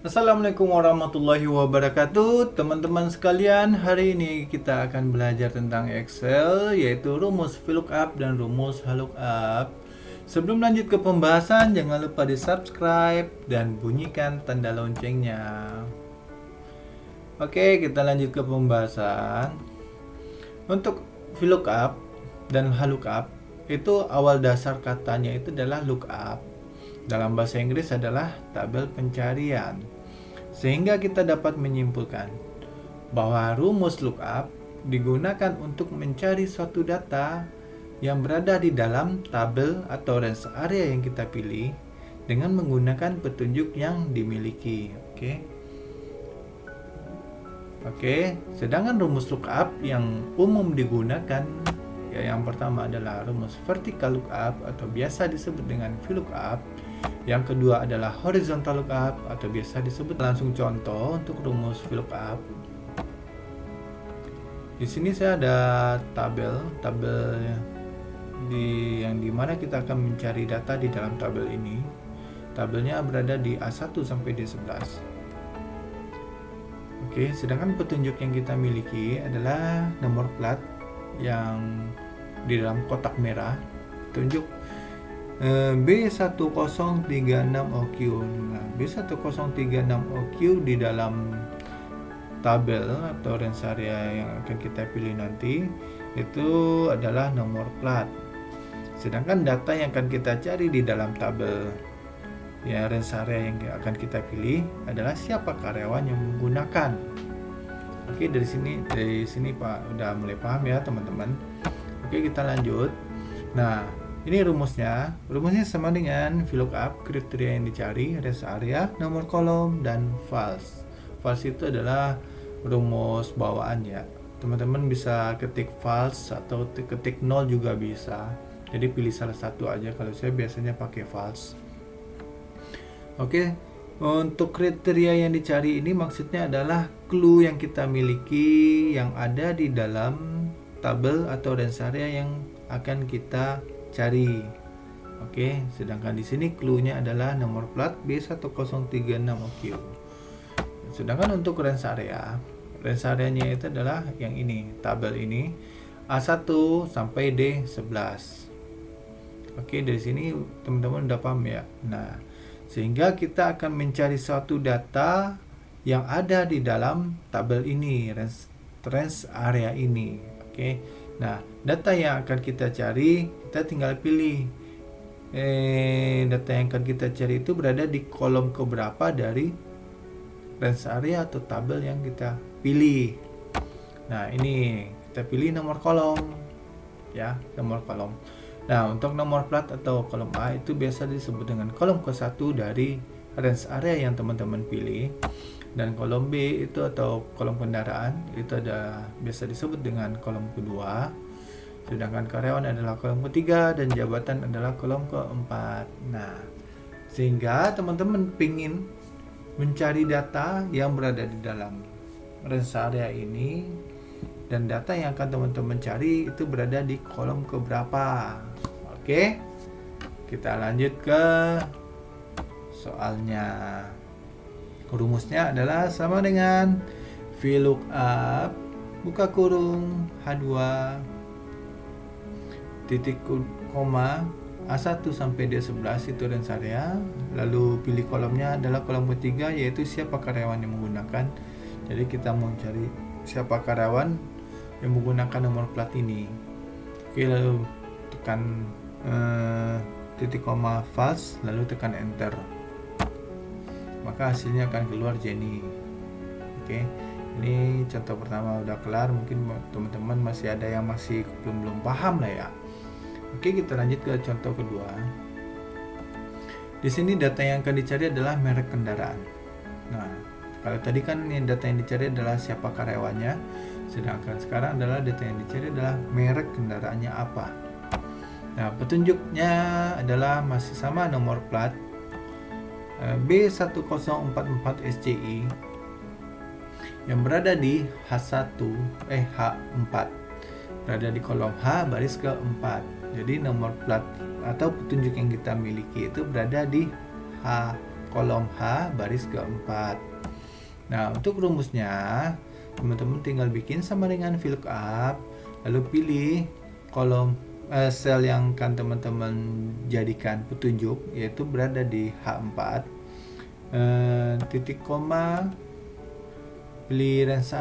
Assalamualaikum warahmatullahi wabarakatuh. Teman-teman sekalian, hari ini kita akan belajar tentang Excel, yaitu rumus VLOOKUP dan rumus HLOOKUP. Sebelum lanjut ke pembahasan, jangan lupa di subscribe dan bunyikan tanda loncengnya. Oke, kita lanjut ke pembahasan. Untuk VLOOKUP dan HLOOKUP, itu awal dasar katanya itu adalah lookup. Dalam bahasa Inggris adalah tabel pencarian. Sehingga kita dapat menyimpulkan bahwa rumus lookup digunakan untuk mencari suatu data yang berada di dalam tabel atau range area yang kita pilih dengan menggunakan petunjuk yang dimiliki. Oke, sedangkan rumus lookup yang umum digunakan yang pertama adalah rumus vertical lookup atau biasa disebut dengan VLOOKUP. Yang kedua adalah horizontal lookup atau biasa disebut. Langsung contoh untuk rumus VLOOKUP. Di sini saya ada tabel yang dimana kita akan mencari data di dalam tabel ini. Tabelnya berada di A1 sampai D11. Oke, sedangkan petunjuk yang kita miliki adalah nomor plat yang di dalam kotak merah, petunjuk B1036OQ. Nah, B1036OQ di dalam tabel atau range area yang akan kita pilih nanti itu adalah nomor plat. Sedangkan data yang akan kita cari di dalam tabel ya range area yang akan kita pilih adalah siapa karyawan yang menggunakan. Oke, dari sini Pak udah mulai paham ya teman-teman. Oke, kita lanjut. Nah, ini rumusnya sama dengan VLOOKUP, kriteria yang dicari, range area, nomor kolom, dan false. False itu adalah rumus bawaan ya. Teman-teman bisa ketik false atau ketik 0 juga bisa. Jadi pilih salah satu aja. Kalau saya biasanya pakai false. Oke, untuk kriteria yang dicari ini maksudnya adalah clue yang kita miliki yang ada di dalam tabel atau range area yang akan kita cari. Oke, sedangkan di sini clue-nya adalah nomor plat B1036OQ. Sedangkan untuk range area-nya itu adalah yang ini, tabel ini A1 sampai D11. Oke, dari sini teman-teman udah paham ya. Nah, sehingga kita akan mencari suatu data yang ada di dalam tabel ini, range area ini. Oke. Nah, data yang akan kita cari, kita tinggal pilih. Data yang akan kita cari itu berada di kolom keberapa dari range area atau tabel yang kita pilih. Nah, ini kita pilih nomor kolom. Ya, nomor kolom. Nah, untuk nomor plat atau kolom A itu biasa disebut dengan kolom ke-1 dari range area yang teman-teman pilih. Dan kolom B itu atau kolom kendaraan itu biasa disebut dengan kolom kedua. Sedangkan karyawan adalah kolom ketiga dan jabatan adalah kolom keempat. Nah, sehingga teman-teman pingin mencari data yang berada di dalam range area ini, dan data yang akan teman-teman cari itu berada di kolom keberapa. Oke, kita lanjut ke soalnya. Rumusnya adalah sama dengan VLOOKUP buka kurung H2 titik koma A1 sampai D11 itu range area. Lalu pilih kolomnya adalah kolom ketiga, yaitu siapa karyawan yang menggunakan. Jadi kita mau cari siapa karyawan yang menggunakan nomor plat ini. Oke, lalu tekan titik koma false, lalu tekan enter, maka hasilnya akan keluar Jenny. Oke, ini contoh pertama udah kelar. Mungkin teman-teman masih ada yang masih belum paham lah ya. Oke, kita lanjut ke contoh kedua. Di sini data yang akan dicari adalah merek kendaraan. Nah, kalau tadi kan data yang dicari adalah siapa karyawannya, sedangkan sekarang adalah data yang dicari adalah merek kendaraannya apa. Nah, petunjuknya adalah masih sama nomor plat B1044SCI yang berada di H4 berada di kolom H baris keempat. Jadi nomor plat atau petunjuk yang kita miliki itu berada di H kolom H baris keempat. Nah, untuk rumusnya teman-teman tinggal bikin sama dengan VLOOKUP, lalu pilih kolom sel yang akan teman-teman jadikan petunjuk, yaitu berada di H4, titik koma, pilih range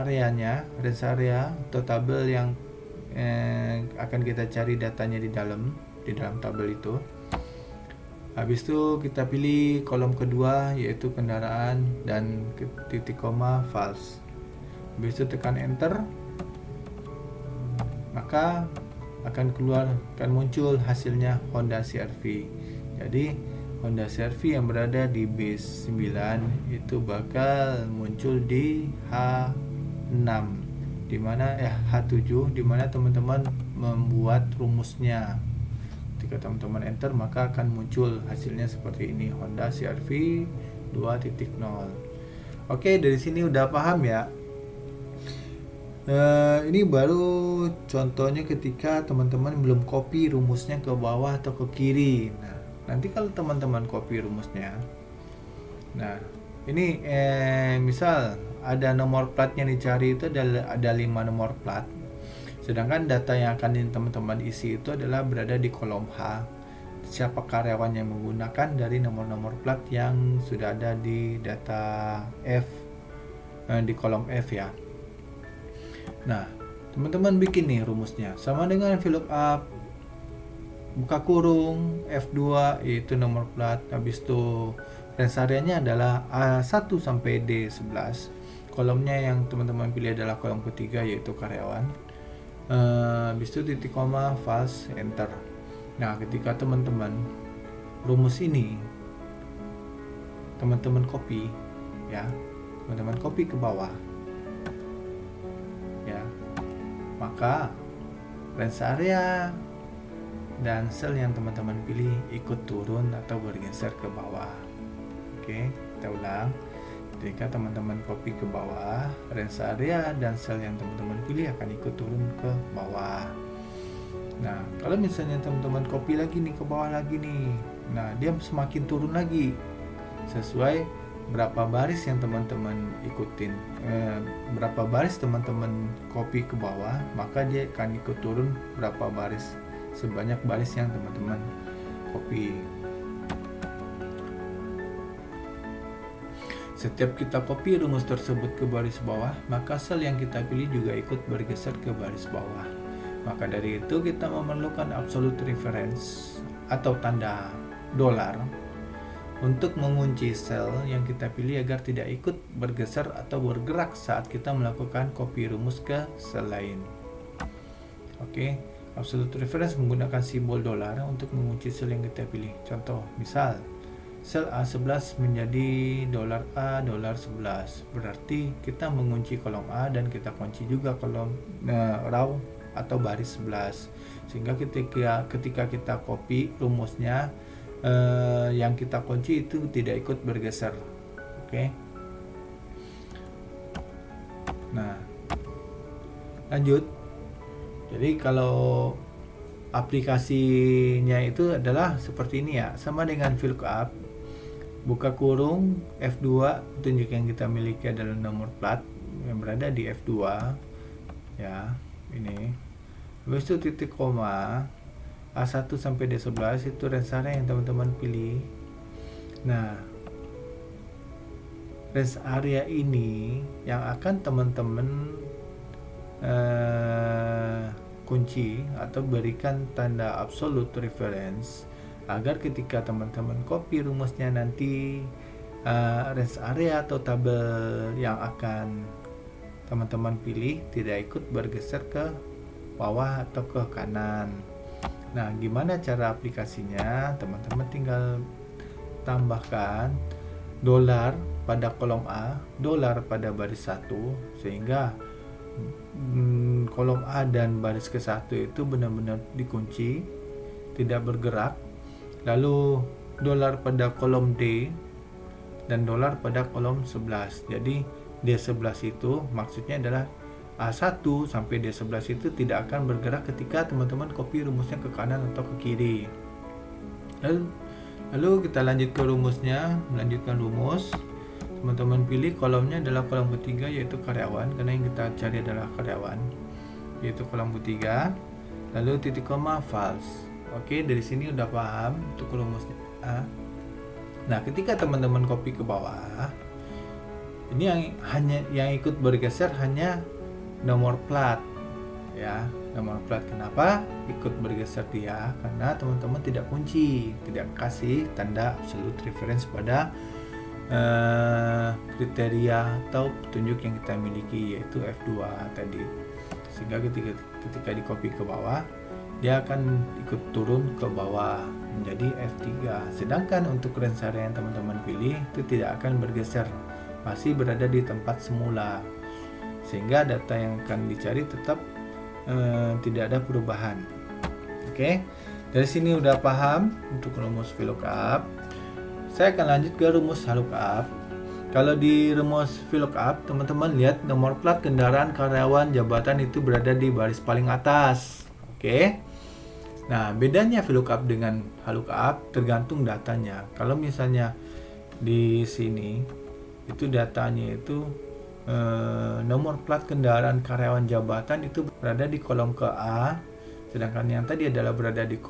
area atau tabel yang akan kita cari datanya di dalam tabel itu. Habis itu kita pilih kolom kedua, yaitu kendaraan, dan titik koma false. Habis itu tekan enter, maka akan muncul hasilnya Honda CR-V. Jadi Honda CR-V yang berada di base 9 itu bakal muncul di H6, H7, dimana teman-teman membuat rumusnya. Ketika teman-teman enter, maka akan muncul hasilnya seperti ini, Honda CR-V 2.0. Oke, dari sini udah paham ya. Ini baru contohnya ketika teman-teman belum copy rumusnya ke bawah atau ke kiri. Nah, nanti kalau teman-teman copy rumusnya, nah ini misal ada nomor platnya dicari, itu ada 5 nomor plat. Sedangkan data yang akan teman-teman isi itu adalah berada di kolom H. Siapa karyawan yang menggunakan dari nomor-nomor plat yang sudah ada di data F, di kolom F ya. Nah, teman-teman bikin nih rumusnya sama dengan VLOOKUP, buka kurung, F2 yaitu nomor plat, habis itu range area-nya adalah A1 sampai D11. Kolomnya yang teman-teman pilih adalah kolom ketiga, yaitu karyawan. Habis itu titik koma false, enter. Nah, ketika teman-teman rumus ini teman-teman copy ya, teman-teman copy ke bawah ya, maka range area dan sel yang teman-teman pilih ikut turun atau bergeser ke bawah. Oke, kita ulang. Ketika teman-teman copy ke bawah, range area dan sel yang teman-teman pilih akan ikut turun ke bawah. Nah, kalau misalnya teman-teman copy lagi nih ke bawah lagi nih, nah dia semakin turun lagi sesuai berapa baris yang teman-teman ikutin. Berapa baris teman-teman copy ke bawah, maka dia akan ikut turun berapa baris, sebanyak baris yang teman-teman copy. Setiap kita copy rumus tersebut ke baris bawah, maka sel yang kita pilih juga ikut bergeser ke baris bawah. Maka dari itu kita memerlukan absolute reference atau tanda dolar untuk mengunci sel yang kita pilih agar tidak ikut bergeser atau bergerak saat kita melakukan copy rumus ke sel lain. Oke, absolute reference menggunakan simbol dolar untuk mengunci sel yang kita pilih. Contoh, misal sel A11 menjadi $A11, berarti kita mengunci kolom A dan kita kunci juga kolom row atau baris 11, sehingga ketika kita copy rumusnya, yang kita kunci itu tidak ikut bergeser. Oke. Nah, lanjut. Jadi kalau aplikasinya itu adalah seperti ini ya, sama dengan VLOOKUP. Buka kurung, F2, petunjuk yang kita miliki adalah nomor plat yang berada di F2 ya, ini. Habis itu titik koma, A1 sampai D11 itu range area yang teman-teman pilih. Nah, range area ini yang akan teman-teman kunci atau berikan tanda absolute reference agar ketika teman-teman copy rumusnya nanti, range area atau tabel yang akan teman-teman pilih tidak ikut bergeser ke bawah atau ke kanan. Nah, gimana cara aplikasinya? Teman-teman tinggal tambahkan dolar pada kolom A, dolar pada baris 1, sehingga kolom A dan baris ke-1 itu benar-benar dikunci, tidak bergerak. Lalu dolar pada kolom D dan dolar pada kolom 11. Jadi D11 itu maksudnya adalah A1 sampai D11 itu tidak akan bergerak ketika teman-teman copy rumusnya ke kanan atau ke kiri. Lalu Lalu kita lanjut ke rumusnya, melanjutkan rumus. Teman-teman pilih kolomnya adalah kolom ketiga, yaitu karyawan, karena yang kita cari adalah karyawan, yaitu kolom ketiga. Lalu titik koma false. Oke, dari sini udah paham untuk rumusnya. Nah, ketika teman-teman copy ke bawah, ini yang ikut bergeser hanya nomor plat, ya. Nomor plat kenapa ikut bergeser dia? Karena teman-teman tidak kunci, tidak kasih tanda absolute reference pada kriteria atau petunjuk yang kita miliki, yaitu F2 tadi. Sehingga ketika di copy ke bawah, dia akan ikut turun ke bawah menjadi F3. Sedangkan untuk range area yang teman-teman pilih itu tidak akan bergeser, masih berada di tempat semula, sehingga data yang akan dicari tetap tidak ada perubahan. Oke, dari sini udah paham untuk rumus VLOOKUP. Saya akan lanjut ke rumus HLOOKUP. Kalau di rumus VLOOKUP, teman-teman lihat nomor plat kendaraan, karyawan, jabatan itu berada di baris paling atas. Oke. Nah, bedanya VLOOKUP dengan HLOOKUP tergantung datanya. Kalau misalnya di sini itu datanya itu nomor plat kendaraan, karyawan, jabatan itu berada di kolom ke A, sedangkan yang tadi adalah berada di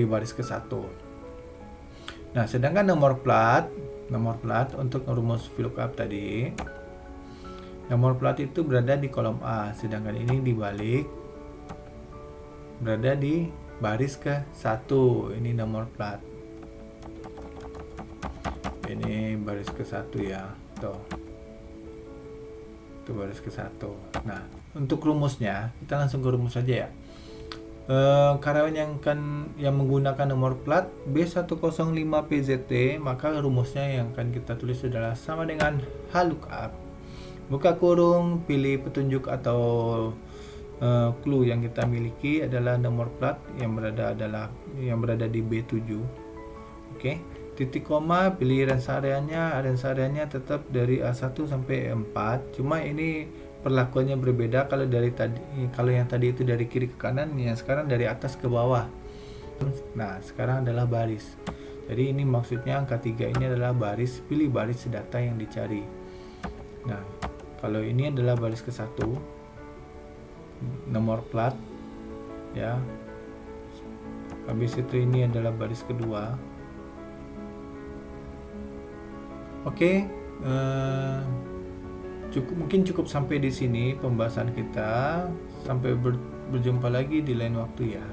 baris ke-1. Nah, sedangkan nomor plat untuk rumus VLOOKUP tadi, nomor plat itu berada di kolom A, sedangkan ini dibalik berada di baris ke-1. Ini nomor plat, ini baris ke-1 ya, tuh. Itu baris ke-1. Nah, untuk rumusnya kita langsung ke rumus saja ya. Karyawan yang menggunakan nomor plat B105PZT, maka rumusnya yang akan kita tulis adalah sama dengan HLOOKUP. Buka kurung, pilih petunjuk atau clue yang kita miliki adalah nomor plat yang berada di B7. Oke. Titik koma, pilih range areanya tetap dari A1 sampai E4. Cuma ini perlakuannya berbeda. Kalau yang tadi itu dari kiri ke kanan, yang sekarang dari atas ke bawah. Nah, sekarang adalah baris. Jadi ini maksudnya angka 3 ini adalah baris, pilih baris data yang dicari. Nah, kalau ini adalah baris ke-1, nomor plat ya. Habis itu ini adalah baris kedua. Oke, mungkin cukup sampai di sini pembahasan kita. Sampai berjumpa lagi di lain waktu ya.